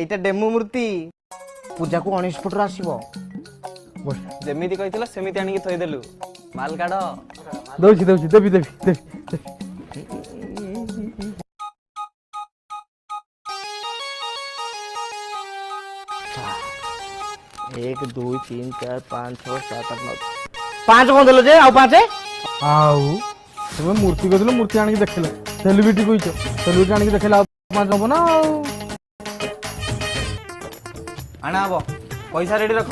এইটা ডেମো মূর্ତ୍ତି ପୂଜା କୁ 19 ଫୁଟର ଆସିବ। ଯେମିତି କହିଥିଲ ସେମିତି ଆଣିକି ଥୋଇଦେଲୁ। ମାଲ କାଢ। ଦଉଛି ଦେବି ଦେବି ଦେବି। 1 2 3 4 5 6 7 8 9 5 କଣ ଦେଲ ଯେ ଆଉ 5 ଆଉ তুমি ମୂର୍ତ୍ତି କହିଥିଲ ମୂର୍ତ୍ତି ଆଣିକି ଦେଖିଲ ସେଲିବ୍ରିଟି କହିଛ ସେଲିବ୍ରିଟି ଆଣିକି ଦେଖିଲା ଆଉ 5 ହବ ନା ଆଉ ଆଣା ହବ ପଇସା ରେଡି ରଖ।